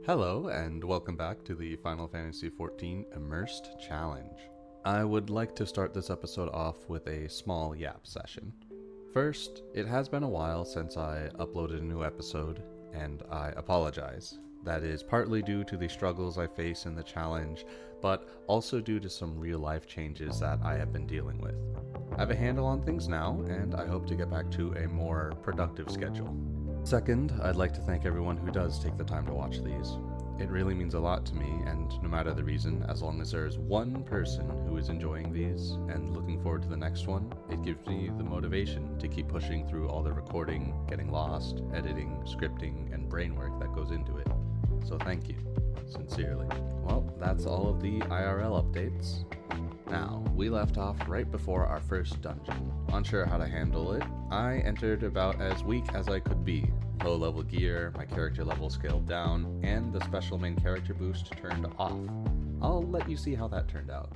Hello, and welcome back to the Final Fantasy XIV Immersed Challenge. I would like to start this episode off with a small yap session. First, it has been a while since I uploaded a new episode, and I apologize. That is partly due to the struggles I face in the challenge, but also due to some real-life changes that I have been dealing with. I have a handle on things now, and I hope to get back to a more productive schedule. Second, I'd like to thank everyone who does take the time to watch these. It really means a lot to me, and no matter the reason, as long as there's one person who is enjoying these and looking forward to the next one, it gives me the motivation to keep pushing through all the recording, getting lost, editing, scripting, and brain work that goes into it. So thank you, sincerely. Well, that's all of the IRL updates. Now, we left off right before our first dungeon. Unsure how to handle it, I entered about as weak as I could be. Low level gear, my character level scaled down, and the special main character boost turned off. I'll let you see how that turned out.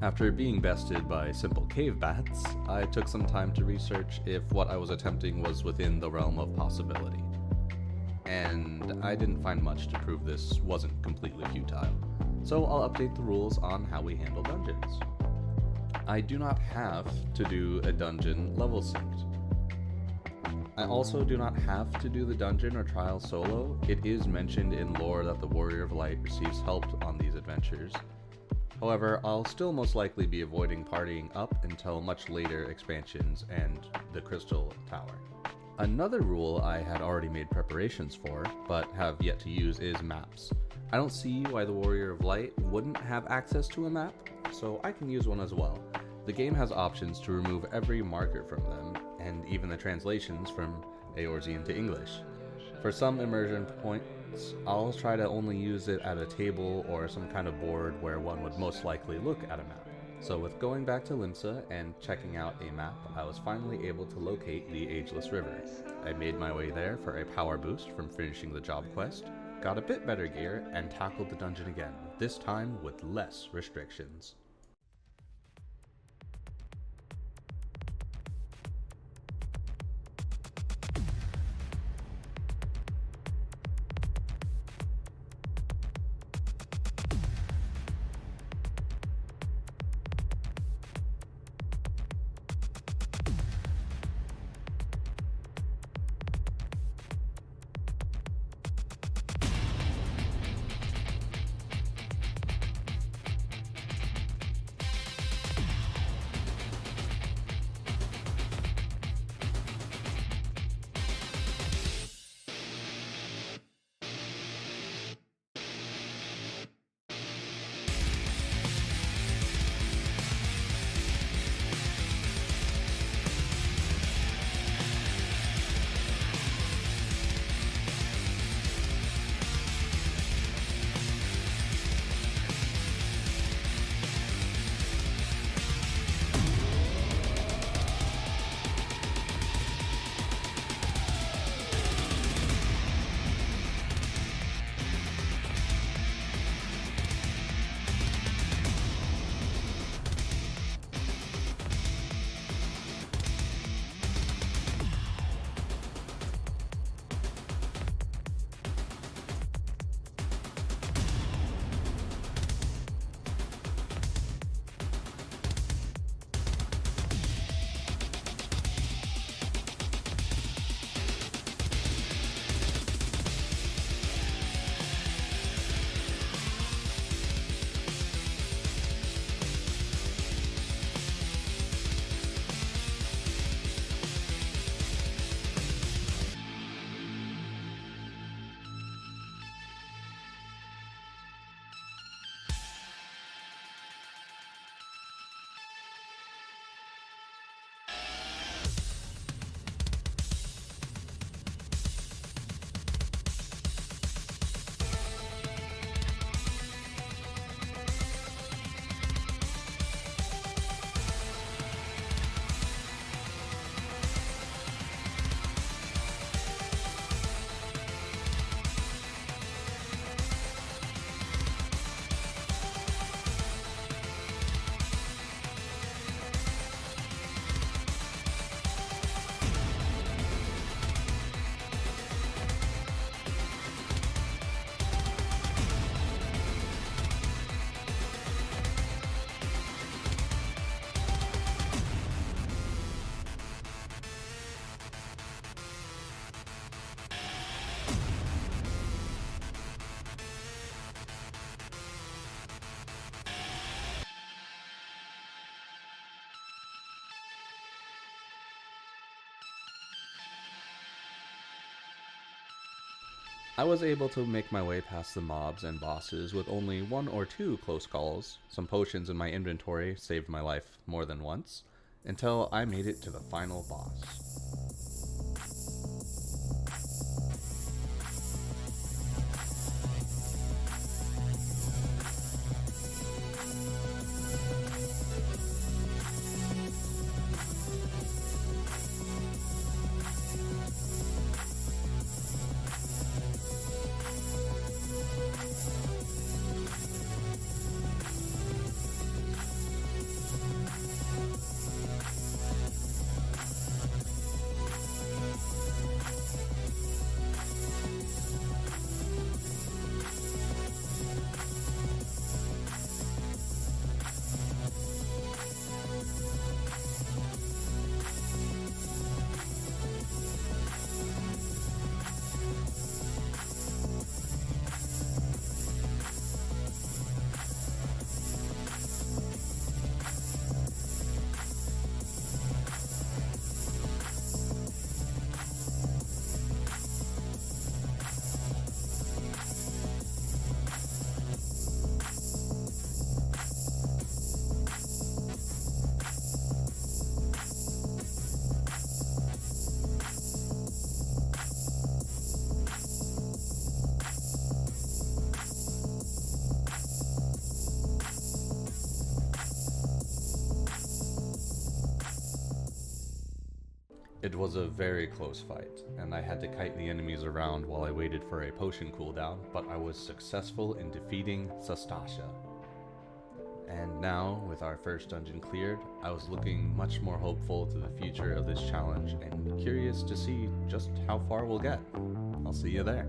After being bested by simple cave bats, I took some time to research if what I was attempting was within the realm of possibility. And I didn't find much to prove this wasn't completely futile, so I'll update the rules on how we handle dungeons. I do not have to do a dungeon level synced. I also do not have to do the dungeon or trial solo. It is mentioned in lore that the Warrior of Light receives help on these adventures. However, I'll still most likely be avoiding partying up until much later expansions and the Crystal Tower. Another rule I had already made preparations for, but have yet to use, is maps. I don't see why the Warrior of Light wouldn't have access to a map, so I can use one as well. The game has options to remove every marker from them, and even the translations from Eorzean to English. For some immersion points, I'll try to only use it at a table or some kind of board where one would most likely look at a map. So with going back to Limsa and checking out a map, I was finally able to locate the Ageless River. I made my way there for a power boost from finishing the job quest, got a bit better gear, and tackled the dungeon again, this time with less restrictions. I was able to make my way past the mobs and bosses with only 1 or 2 close calls. Some potions in my inventory saved my life more than once, until I made it to the final boss. It was a very close fight, and I had to kite the enemies around while I waited for a potion cooldown, but I was successful in defeating Sastasha. And now, with our first dungeon cleared, I was looking much more hopeful to the future of this challenge and curious to see just how far we'll get. I'll see you there.